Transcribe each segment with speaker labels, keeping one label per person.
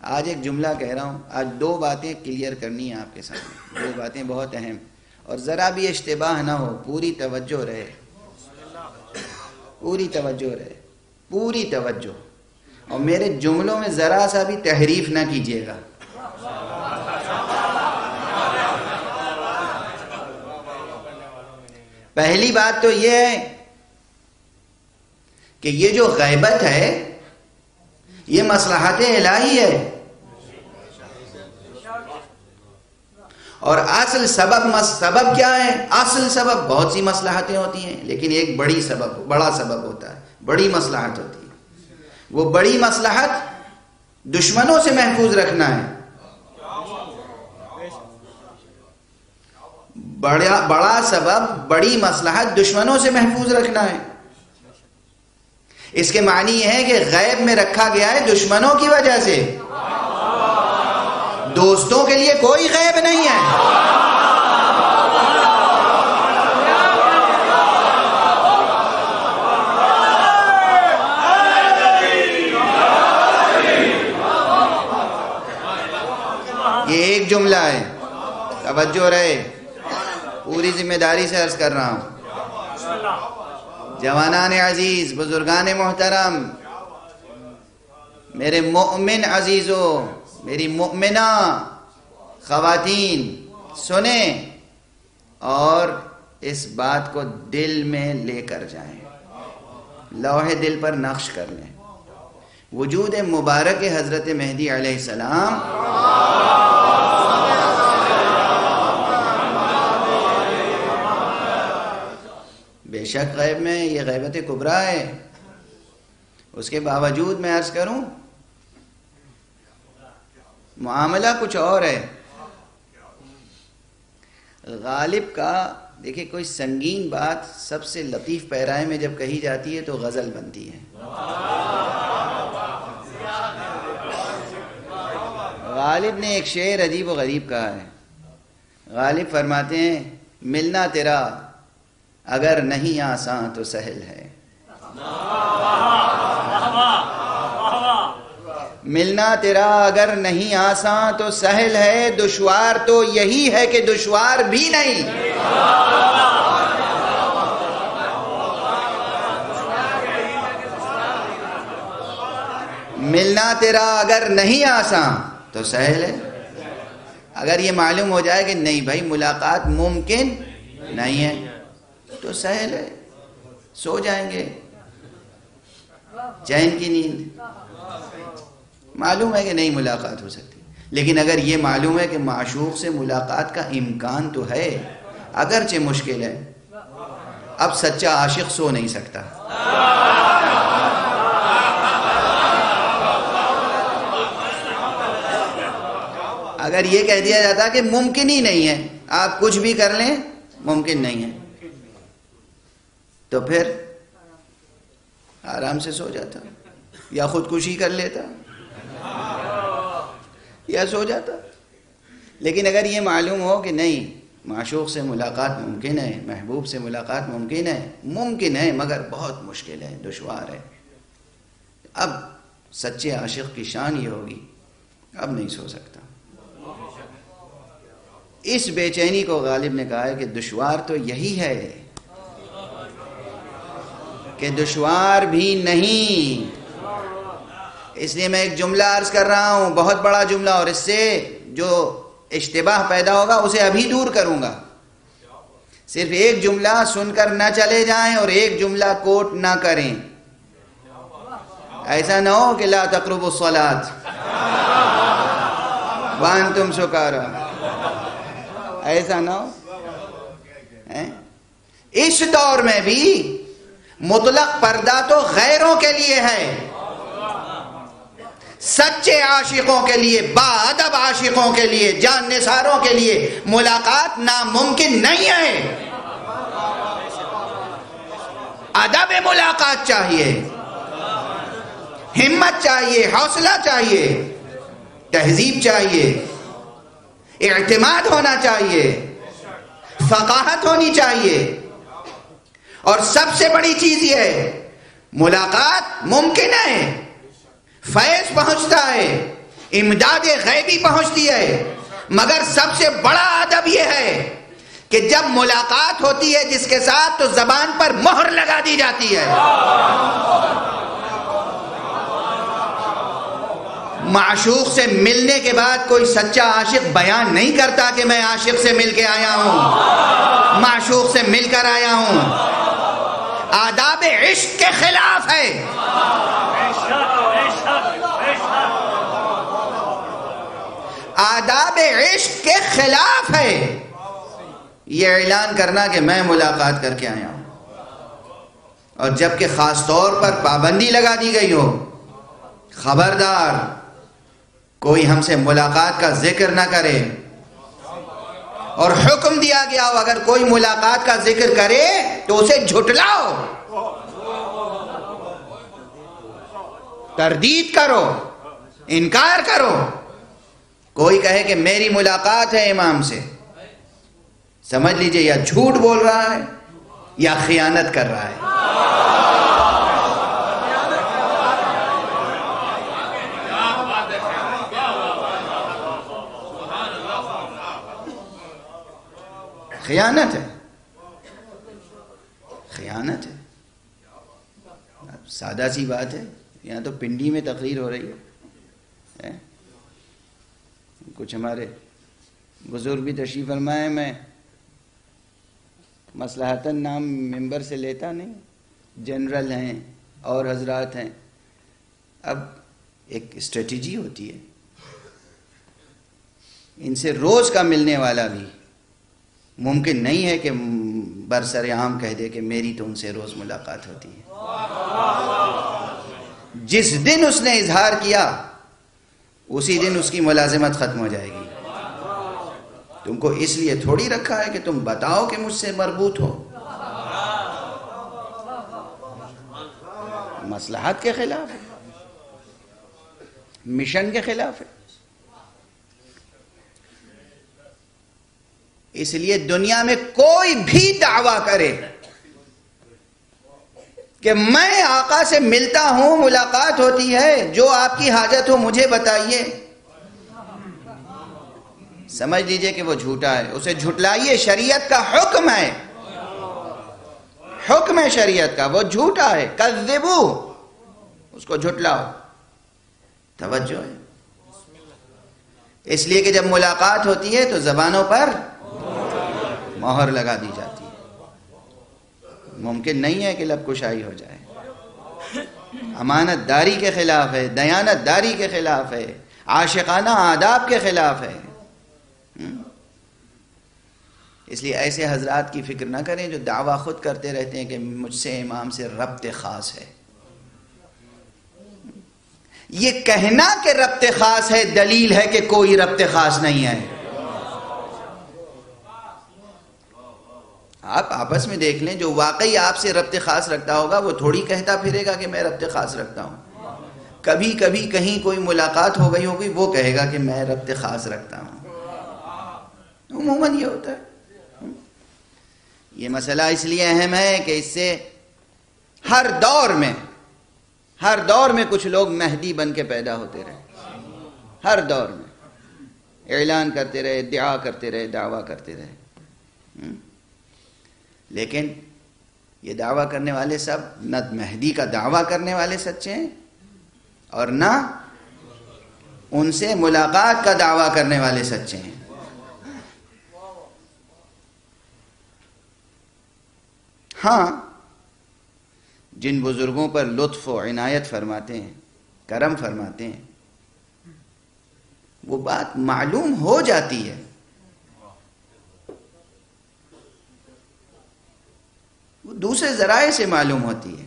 Speaker 1: آج ایک جملہ کہہ رہا ہوں، آج دو باتیں کلیئر کرنی ہیں آپ کے سامنے، دو باتیں بہت اہم، اور ذرا بھی اشتباہ نہ ہو، پوری توجہ رہے، پوری توجہ رہے، پوری توجہ، اور میرے جملوں میں ذرا سا بھی تحریف نہ کیجیے گا۔ پہلی بات تو یہ ہے کہ یہ جو غیبت ہے یہ مصلحت الہی ہے، اور اصل سبب کیا ہے؟ اصل سبب بہت سی مصلحتیں ہوتی ہیں، لیکن ایک بڑا سبب ہوتا ہے، بڑی مصلحت ہوتی ہے۔ وہ بڑی مصلحت دشمنوں سے محفوظ رکھنا ہے، بڑا سبب، بڑی مصلحت دشمنوں سے محفوظ رکھنا ہے۔ اس کے معنی یہ ہے کہ غیب میں رکھا گیا ہے دشمنوں کی وجہ سے، دوستوں کے لیے کوئی غیب نہیں ہے۔ یہ ایک جملہ ہے، توجہ رہے، پوری ذمہ داری سے عرض کر رہا ہوں۔ جوانان عزیز، بزرگان محترم، میرے مومن عزیزوں، میری مؤمنہ خواتین، سنیں اور اس بات کو دل میں لے کر جائیں، لوح دل پر نقش کر لیں۔ وجود مبارک حضرت مہدی علیہ السلام بے شک غیب میں یہ غیبت کبریٰ ہے، اس کے باوجود میں عرض کروں معاملہ کچھ اور ہے۔ غالب کا دیکھیں، کوئی سنگین بات سب سے لطیف پیرائے میں جب کہی جاتی ہے تو غزل بنتی ہے۔ غالب نے ایک شعر عجیب و غریب کہا ہے۔ غالب فرماتے ہیں، ملنا تیرا اگر نہیں آساں تو سہل ہے، ملنا تیرا اگر نہیں آساں تو سہل ہے، دشوار تو یہی ہے کہ دشوار بھی نہیں۔ ملنا تیرا اگر نہیں آساں تو سہل ہے۔ اگر یہ معلوم ہو جائے کہ نہیں بھائی ملاقات ممکن نہیں ہے تو سہل ہے، سو جائیں گے چین کی نیند۔ معلوم ہے کہ نہیں ملاقات ہو سکتی، لیکن اگر یہ معلوم ہے کہ معشوق سے ملاقات کا امکان تو ہے، اگرچہ مشکل ہے، اب سچا عاشق سو نہیں سکتا۔ اگر یہ کہہ دیا جاتا کہ ممکن ہی نہیں ہے، آپ کچھ بھی کر لیں ممکن نہیں ہے، تو پھر آرام سے سو جاتا، یا خودکشی کر لیتا، یا سو جاتا۔ لیکن اگر یہ معلوم ہو کہ نہیں معشوق سے ملاقات ممکن ہے، محبوب سے ملاقات ممکن ہے مگر بہت مشکل ہے، دشوار ہے، اب سچے عاشق کی شان یہ ہوگی اب نہیں سو سکتا۔ اس بے چینی کو غالب نے کہا ہے کہ دشوار تو یہی ہے کہ دشوار بھی نہیں۔ اس لیے میں ایک جملہ عرض کر رہا ہوں، بہت بڑا جملہ، اور اس سے جو اشتباہ پیدا ہوگا اسے ابھی دور کروں گا۔ صرف ایک جملہ سن کر نہ چلے جائیں اور ایک جملہ کوٹ نہ کریں، ایسا نہ ہو کہ لا تقربوا الصلاۃ وانتم سکارا، ایسا نہ ہو۔ اس دور میں بھی مطلق پردہ تو غیروں کے لیے ہے، سچے عاشقوں کے لیے، با ادب عاشقوں کے لیے، جان نثاروں کے لیے ملاقات ناممکن نہیں ہے۔ ادب ملاقات چاہیے، ہمت چاہیے، حوصلہ چاہیے، تہذیب چاہیے، اعتماد ہونا چاہیے، فقاہت ہونی چاہیے، اور سب سے بڑی چیز یہ ہے ملاقات ممکن ہے، فیض پہنچتا ہے، امداد غیبی پہنچتی ہے، مگر سب سے بڑا ادب یہ ہے کہ جب ملاقات ہوتی ہے جس کے ساتھ تو زبان پر مہر لگا دی جاتی ہے۔ معشوق سے ملنے کے بعد کوئی سچا عاشق بیان نہیں کرتا کہ میں عاشق سے مل کے آیا ہوں، معشوق سے مل کر آیا ہوں۔ آداب عشق کے خلاف ہے، آداب عشق کے خلاف ہے یہ اعلان کرنا کہ میں ملاقات کر کے آیا ہوں، اور جبکہ خاص طور پر پابندی لگا دی گئی ہو، خبردار کوئی ہم سے ملاقات کا ذکر نہ کرے، اور حکم دیا گیا ہو اگر کوئی ملاقات کا ذکر کرے تو اسے جھٹلاؤ، تردید کرو، انکار کرو۔ کوئی کہے کہ میری ملاقات ہے امام سے، سمجھ لیجئے یا جھوٹ بول رہا ہے یا خیانت کر رہا ہے۔ خیانت ہے، خیانت ہے۔ سادہ سی بات ہے، یہاں تو پنڈی میں تقریر ہو رہی ہے، کچھ ہمارے بزرگ بھی تشریف فرمائے، میں مصلحتاً نام ممبر سے لیتا نہیں، جنرل ہیں اور حضرات ہیں۔ اب ایک اسٹریٹجی ہوتی ہے، ان سے روز کا ملنے والا بھی ممکن نہیں ہے کہ برسر عام کہہ دے کہ میری تو ان سے روز ملاقات ہوتی ہے۔ جس دن اس نے اظہار کیا اسی دن اس کی ملازمت ختم ہو جائے گی۔ تم کو اس لیے تھوڑی رکھا ہے کہ تم بتاؤ کہ مجھ سے مربوط ہو۔ مصلحت کے خلاف ہے، مشن کے خلاف ہے۔ اس لیے دنیا میں کوئی بھی دعویٰ کرے کہ میں آقا سے ملتا ہوں، ملاقات ہوتی ہے، جو آپ کی حاجت ہو مجھے بتائیے، سمجھ لیجئے کہ وہ جھوٹا ہے، اسے جھٹلائیے۔ شریعت کا حکم ہے، حکم ہے شریعت کا، وہ جھوٹا ہے، کذبو، اس کو جھٹلاؤ۔ توجہ ہے، اس لیے کہ جب ملاقات ہوتی ہے تو زبانوں پر مہر لگا دی جاتی ہے، ممکن نہیں ہے کہ لب کشائی ہو جائے۔ امانت داری کے خلاف ہے، دیانت داری کے خلاف ہے، عاشقانہ آداب کے خلاف ہے۔ اس لیے ایسے حضرات کی فکر نہ کریں جو دعویٰ خود کرتے رہتے ہیں کہ مجھ سے امام سے ربط خاص ہے۔ یہ کہنا کہ ربط خاص ہے دلیل ہے کہ کوئی ربط خاص نہیں ہے۔ آپ آپس میں دیکھ لیں، جو واقعی آپ سے ربط خاص رکھتا ہوگا وہ تھوڑی کہتا پھرے گا کہ میں ربط خاص رکھتا ہوں۔ کبھی کبھی کہیں کوئی ملاقات ہو گئی ہوگی وہ کہے گا کہ میں ربط خاص رکھتا ہوں۔ عموماً یہ ہوتا ہے۔ یہ مسئلہ اس لیے اہم ہے کہ اس سے ہر دور میں کچھ لوگ مہدی بن کے پیدا ہوتے رہے، ہر دور میں اعلان کرتے رہے، ادعا کرتے رہے، دعویٰ کرتے رہے، لیکن یہ دعویٰ کرنے والے سب نہ مہدی کا دعویٰ کرنے والے سچے ہیں اور نہ ان سے ملاقات کا دعویٰ کرنے والے سچے ہیں۔ ہاں، جن بزرگوں پر لطف و عنایت فرماتے ہیں، کرم فرماتے ہیں، وہ بات معلوم ہو جاتی ہے، وہ دوسرے ذرائع سے معلوم ہوتی ہے۔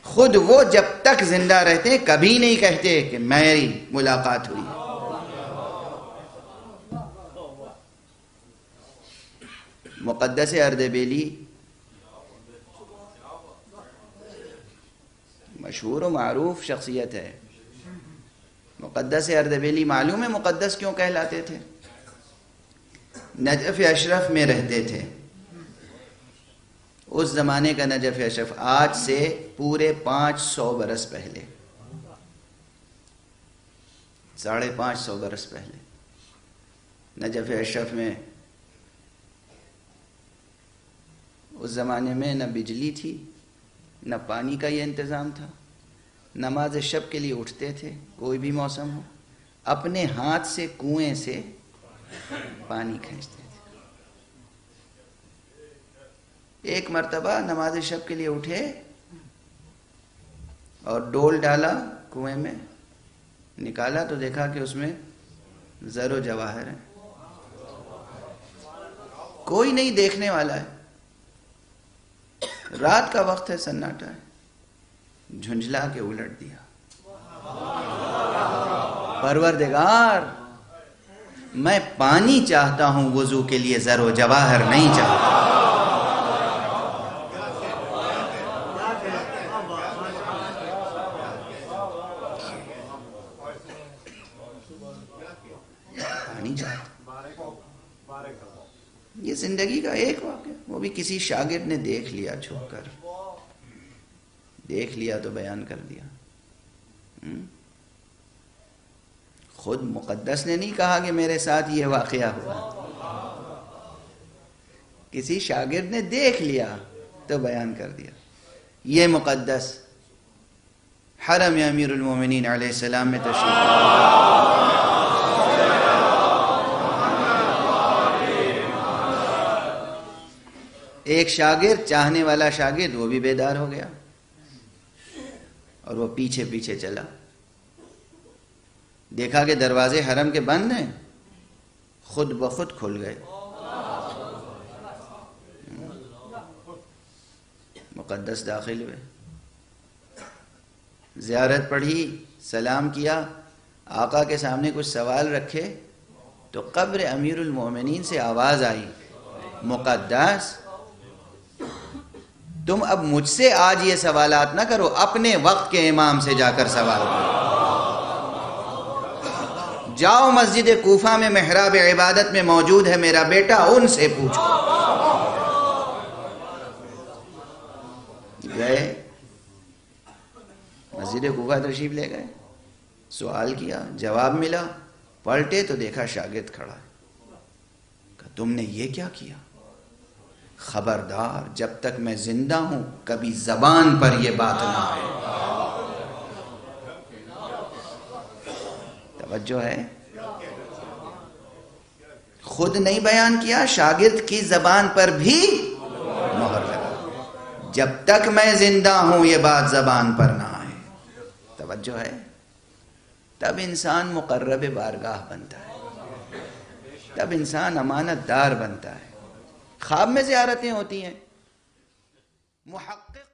Speaker 1: خود وہ جب تک زندہ رہتے ہیں کبھی نہیں کہتے کہ میری ملاقات ہوئی ہے۔ مقدس اردبیلی مشہور و معروف شخصیت ہے۔ مقدس اردبیلی معلوم ہے مقدس کیوں کہلاتے تھے؟ نجف اشرف میں رہتے تھے۔ اس زمانے کا نجف اشرف آج سے پورے 500 برس پہلے 550 برس پہلے نجف اشرف میں اس زمانے میں نہ بجلی تھی، نہ پانی کا یہ انتظام تھا، نماز شب کے لیے اٹھتے تھے کوئی بھی موسم ہو، اپنے ہاتھ سے کنویں سے پانی کھینچتے تھے۔ ایک مرتبہ نماز شب کے لیے اٹھے اور ڈول ڈالا کنویں میں، نکالا تو دیکھا کہ اس میں زر و جواہر ہے، کوئی نہیں دیکھنے والا ہے، رات کا وقت ہے، سناٹا ہے، جھنجھلا کے الٹ دیا، پروردگار میں پانی چاہتا ہوں، وضو کے لیے زر و جواہر نہیں چاہتا۔ پانی چاہتا، یہ زندگی کا ایک واقعہ، وہ بھی کسی شاگرد نے دیکھ لیا، چھپ کر دیکھ لیا تو بیان کر دیا۔ خود مقدس نے نہیں کہا کہ میرے ساتھ یہ واقعہ ہوا، کسی شاگرد نے دیکھ لیا تو بیان کر دیا۔ یہ مقدس حرم امیر المومنین علیہ السلام میں تشریف، ایک شاگرد، چاہنے والا شاگرد، وہ بھی بیدار ہو گیا اور وہ پیچھے پیچھے چلا، دیکھا کہ دروازے حرم کے بند ہیں، خود بخود کھل گئے۔ مقدس داخل ہوئے، زیارت پڑھی، سلام کیا، آقا کے سامنے کچھ سوال رکھے تو قبر امیر المومنین سے آواز آئی، مقدس تم اب مجھ سے آج یہ سوالات نہ کرو، اپنے وقت کے امام سے جا کر سوال کرو، جاؤ مسجد کوفہ میں محراب عبادت میں موجود ہے میرا بیٹا، ان سے پوچھو۔ گئے مسجد کوفہ تشریف لے گئے، سوال کیا، جواب ملا، پلٹے تو دیکھا شاگرد کھڑا ہے، کہا تم نے یہ کیا کیا؟ خبردار جب تک میں زندہ ہوں کبھی زبان پر یہ بات نہ آئے۔ توجہ ہے، خود نہیں بیان کیا، شاگرد کی زبان پر بھی مہر لگا، جب تک میں زندہ ہوں یہ بات زبان پر نہ آئے۔ توجہ ہے، تب انسان مقرب بارگاہ بنتا ہے، تب انسان امانت دار بنتا ہے۔ خواب میں زیارتیں ہوتی ہیں، محقق